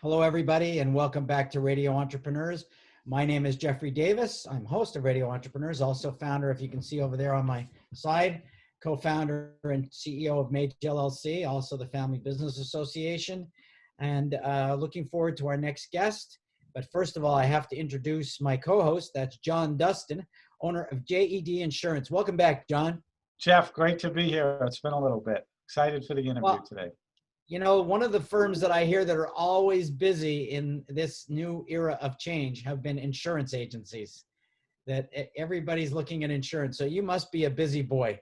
Hello, everybody, and welcome back to Radio Entrepreneurs. My name is Jeffrey Davis. I'm host of Radio Entrepreneurs, also founder, if you can see over there on my side, co-founder and CEO of Mage LLC, also the Family Business Association, and looking forward to our next guest. But first of all, I have to introduce my co-host. That's John Dustin, owner of J.E.D. Insurance. Welcome back, John. Jeff, great to be here. It's been a little bit. Excited for the interview today. You know, one of the firms that I hear that are always busy in this new era of change have been insurance agencies, that everybody's looking at insurance. So you must be a busy boy.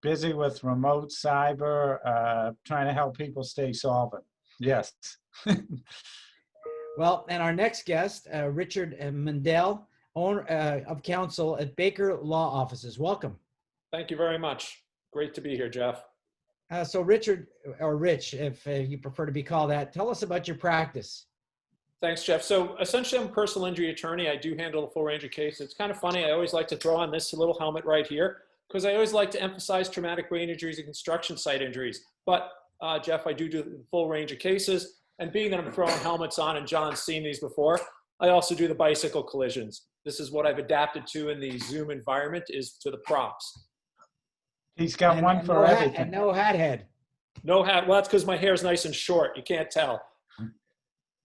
Busy with remote cyber, trying to help people stay solvent. Yes. Well, and our next guest, Richard Mandel, owner of counsel at Baker Law Offices. Welcome. Thank you very much. Great to be here, Jeff. So Richard, or Rich, if you prefer to be called that, tell us about your practice. Thanks, Jeff. So essentially, I'm a personal injury attorney. I do handle a full range of cases. It's kind of funny. I always like to throw on this little helmet right here because I always like to emphasize traumatic brain injuries and construction site injuries. But Jeff, I do the full range of cases. And being that I'm throwing helmets on, and John's seen these before, I also do the bicycle collisions. This is what I've adapted to in the Zoom environment, is to the props. He's got one for everything. And no hat head. No hat. Well, that's because my hair is nice and short. You can't tell.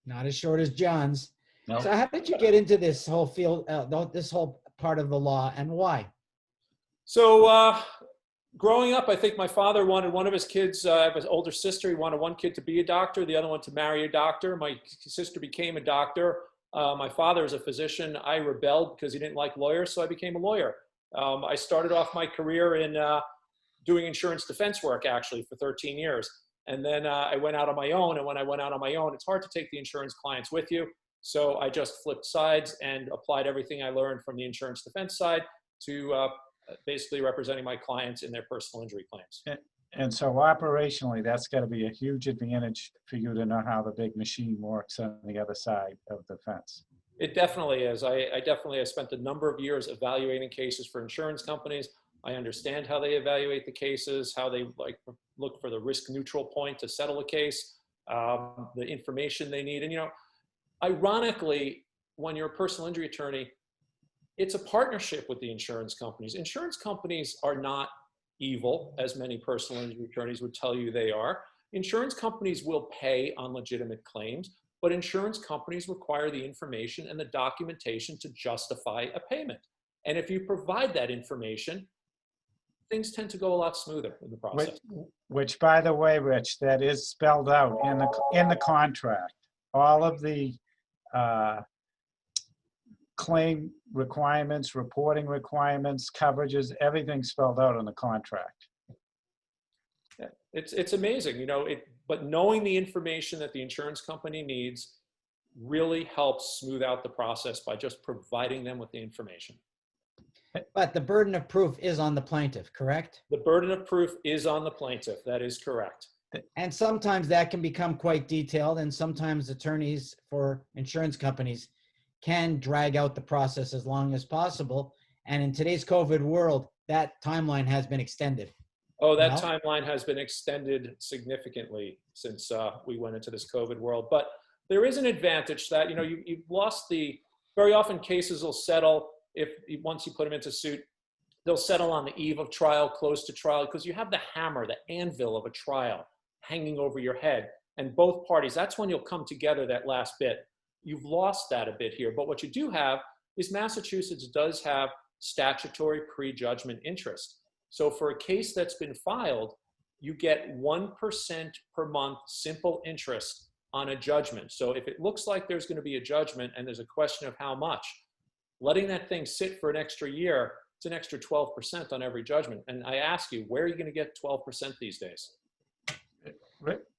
Not as short as John's. No. So how did you get into this whole field, this whole part of the law, and why? So growing up, I think my father wanted one of his kids, I have an older sister, he wanted one kid to be a doctor, the other one to marry a doctor. My sister became a doctor. My father is a physician. I rebelled because he didn't like lawyers, so I became a lawyer. I started off my career in doing insurance defense work, actually, for 13 years. And then I went out on my own. And when I went out on my own, it's hard to take the insurance clients with you. So I just flipped sides and applied everything I learned from the insurance defense side to basically representing my clients in their personal injury claims. And so operationally, that's got to be a huge advantage for you to know how the big machine works on the other side of the fence. It definitely is. I definitely have spent a number of years evaluating cases for insurance companies. I understand how they evaluate the cases, how they look for the risk neutral point to settle a case, the information they need. And, you know, ironically, when you're a personal injury attorney, it's a partnership with the insurance companies. Insurance companies are not evil, as many personal injury attorneys would tell you they are. Insurance companies will pay on legitimate claims, but insurance companies require the information and the documentation to justify a payment. And if you provide that information, things tend to go a lot smoother in the process. Which, by the way, Rich, that is spelled out in the contract. All of the claim requirements, reporting requirements, coverages, everything's spelled out in the contract. Yeah, it's amazing, you know. But knowing the information that the insurance company needs really helps smooth out the process by just providing them with the information. But the burden of proof is on the plaintiff, correct? The burden of proof is on the plaintiff. That is correct. And sometimes that can become quite detailed, and sometimes attorneys for insurance companies can drag out the process as long as possible. And in today's COVID world, that timeline has been extended. Oh, that timeline has been extended significantly since we went into this COVID world. But there is an advantage that, you know, you've lost very often cases will settle once you put them into suit, they'll settle on the eve of trial, close to trial, because you have the hammer, the anvil of a trial hanging over your head. And both parties, that's when you'll come together, that last bit. You've lost that a bit here. But what you do have is Massachusetts does have statutory prejudgment interest. So for a case that's been filed, you get 1% per month simple interest on a judgment. So if it looks like there's going to be a judgment and there's a question of how much, letting that thing sit for an extra year, it's an extra 12% on every judgment. And I ask you, where are you going to get 12% these days?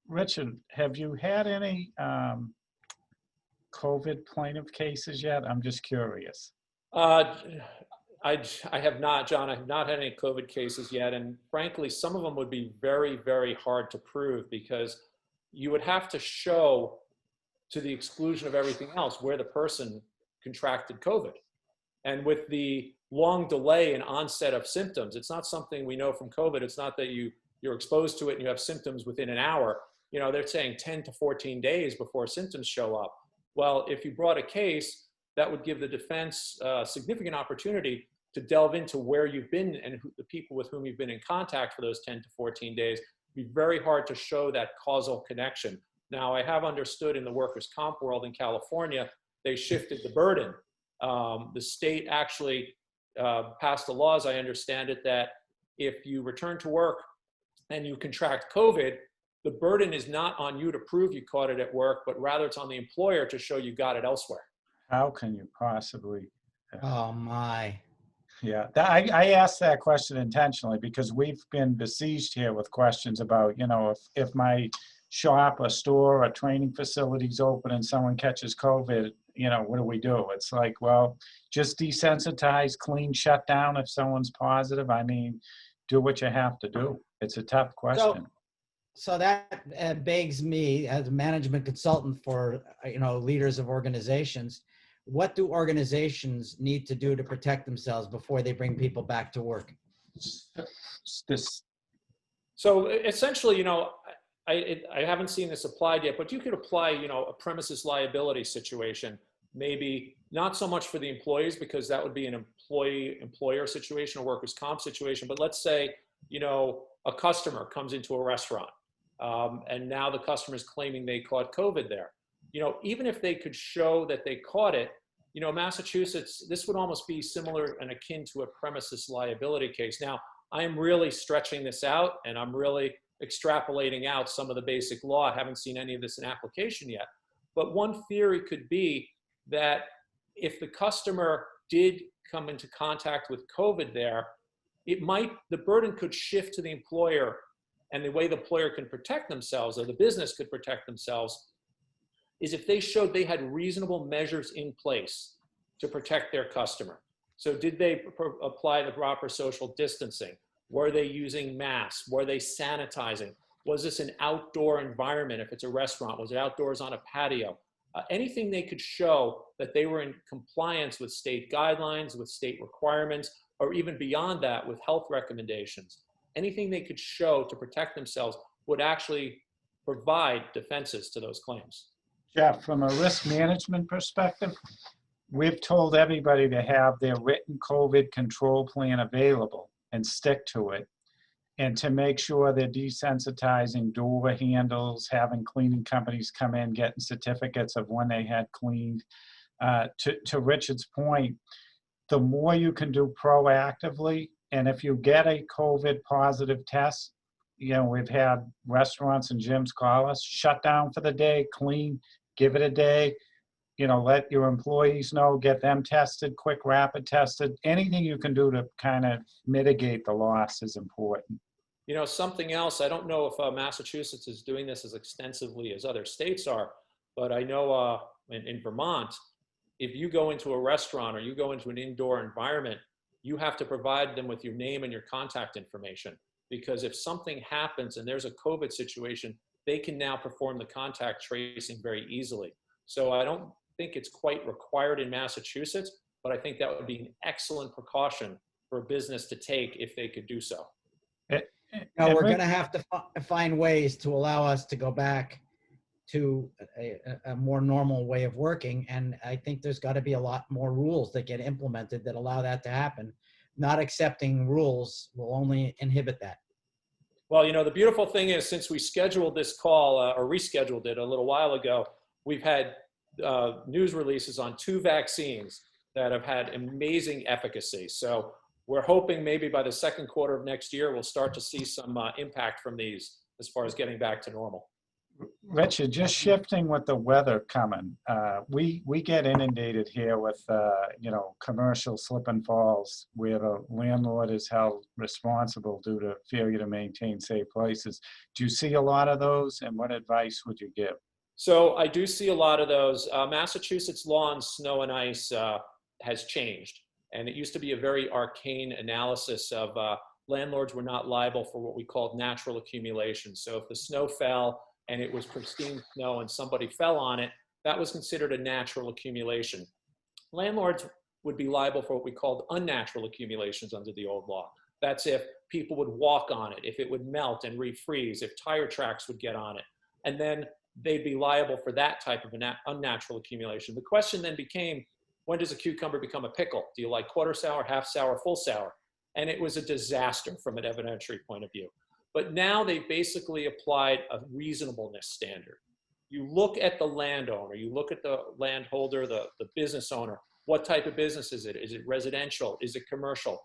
Richard, have you had any COVID plaintiff cases yet? I'm just curious. I have not, John. I have not had any COVID cases yet. And frankly, some of them would be very, very hard to prove because you would have to show, to the exclusion of everything else, where the person contracted COVID. And with the long delay in onset of symptoms, it's not something we know from COVID. It's not that you're exposed to it and you have symptoms within an hour. they're saying 10 to 14 days before symptoms show up. Well, if you brought a case, that would give the defense significant opportunity to delve into where you've been and the people with whom you've been in contact for those 10 to 14 days. It'd be very hard to show that causal connection. Now, I have understood in the workers' comp world in California, they shifted the burden. The state actually passed a law, as I understand it, that if you return to work and you contract COVID, the burden is not on you to prove you caught it at work, but rather it's on the employer to show you got it elsewhere. How can you possibly? Oh my. Yeah, I asked that question intentionally because we've been besieged here with questions about, if my shop, a store, a training facility's open and someone catches COVID, what do we do? It's like, well, just desensitize, clean, shut down if someone's positive. I mean, do what you have to do. It's a tough question. So that begs me, as a management consultant for leaders of organizations, what do organizations need to do to protect themselves before they bring people back to work? So essentially, I haven't seen this applied yet, but you could apply, a premises liability situation, maybe not so much for the employees because that would be an employer situation or workers' comp situation. But let's say, a customer comes into a restaurant and now the customer is claiming they caught COVID there. Even if they could show that they caught it, Massachusetts, this would almost be similar and akin to a premises liability case. Now, I am really stretching this out and I'm really extrapolating out some of the basic law. I haven't seen any of this in application yet. But one theory could be that if the customer did come into contact with COVID there, the burden could shift to the employer, and the way the employer can protect themselves or the business could protect themselves is if they showed they had reasonable measures in place to protect their customer. So did they apply the proper social distancing? Were they using masks? Were they sanitizing? Was this an outdoor environment? If it's a restaurant, was it outdoors on a patio? Anything they could show that they were in compliance with state guidelines, with state requirements, or even beyond that with health recommendations. Anything they could show to protect themselves would actually provide defenses to those claims. Jeff, from a risk management perspective, we've told everybody to have their written COVID control plan available and stick to it, and to make sure they're desensitizing door handles, having cleaning companies come in, getting certificates of when they had cleaned. To Richard's point, the more you can do proactively, and if you get a COVID positive test, we've had restaurants and gyms call us, shut down for the day, clean, give it a day, let your employees know, get them tested, quick, rapid tested. Anything you can do to kind of mitigate the loss is important. Something else, I don't know if Massachusetts is doing this as extensively as other states are, but I know in Vermont, if you go into a restaurant or you go into an indoor environment, you have to provide them with your name and your contact information. Because if something happens and there's a COVID situation, they can now perform the contact tracing very easily. So I don't think it's quite required in Massachusetts, but I think that would be an excellent precaution for a business to take if they could do so. Now, we're going to have to find ways to allow us to go back to a more normal way of working. And I think there's got to be a lot more rules that get implemented that allow that to happen. Not accepting rules will only inhibit that. Well, the beautiful thing is, since we scheduled this call or rescheduled it a little while ago, we've had news releases on 2 vaccines that have had amazing efficacy. So we're hoping maybe by the second quarter of next year, we'll start to see some impact from these as far as getting back to normal. Richard, just shifting with the weather coming, we get inundated here with, commercial slip and falls where the landlord is held responsible due to failure to maintain safe places. Do you see a lot of those, and what advice would you give? So I do see a lot of those. Massachusetts law on snow and ice has changed. And it used to be a very arcane analysis of landlords were not liable for what we called natural accumulation. So if the snow fell and it was pristine snow and somebody fell on it, that was considered a natural accumulation. Landlords would be liable for what we called unnatural accumulations under the old law. That's if people would walk on it, if it would melt and refreeze, if tire tracks would get on it. and then they'd be liable for that type of an unnatural accumulation. The question then became, when does a cucumber become a pickle? Do you like quarter sour, half sour, full sour? And it was a disaster from an evidentiary point of view. But now they basically applied a reasonableness standard. You look at the landowner, you look at the landholder, the business owner. What type of business is it? Is it residential? Is it commercial?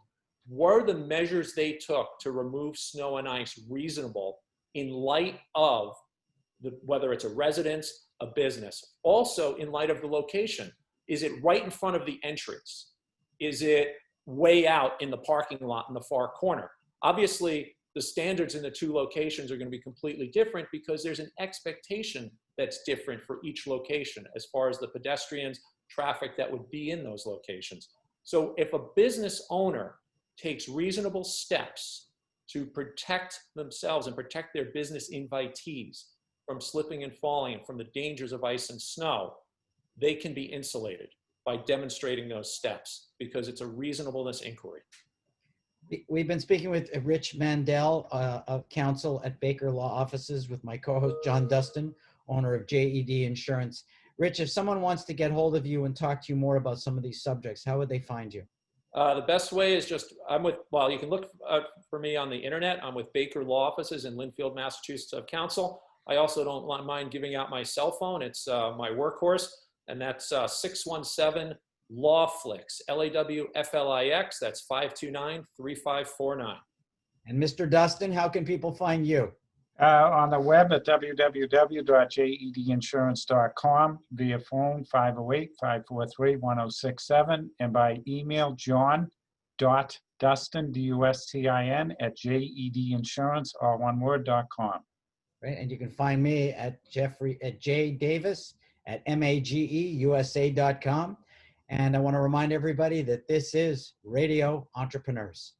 Were the measures they took to remove snow and ice reasonable in light of whether it's a residence, a business? Also in light of the location. Is it right in front of the entrance? Is it way out in the parking lot in the far corner? Obviously, the standards in the two locations are going to be completely different because there's an expectation that's different for each location as far as the pedestrians, traffic that would be in those locations. So if a business owner takes reasonable steps to protect themselves and protect their business invitees from slipping and falling and from the dangers of ice and snow, they can be insulated by demonstrating those steps because it's a reasonableness inquiry. We've been speaking with Rich Mandel of counsel at Baker Law Offices with my co-host John Dustin, owner of J.E.D. Insurance. Rich, if someone wants to get hold of you and talk to you more about some of these subjects, how would they find you? The best way is just, you can look for me on the internet. I'm with Baker Law Offices in Lynnfield, Massachusetts of counsel. I also don't mind giving out my cell phone. It's my workhorse, and that's 617-LAWFLIX, LAWFLIX. That's 529-3549. And Mr. Dustin, how can people find you? On the web at www.jedinsurance.com, via phone 508-543-1067, and by email john.dustin, D-U-S-T-I-N, at jedinsurance, all one word, .com. Right, and you can find me at jdavis at mageusa.com. And I want to remind everybody that this is Radio Entrepreneurs.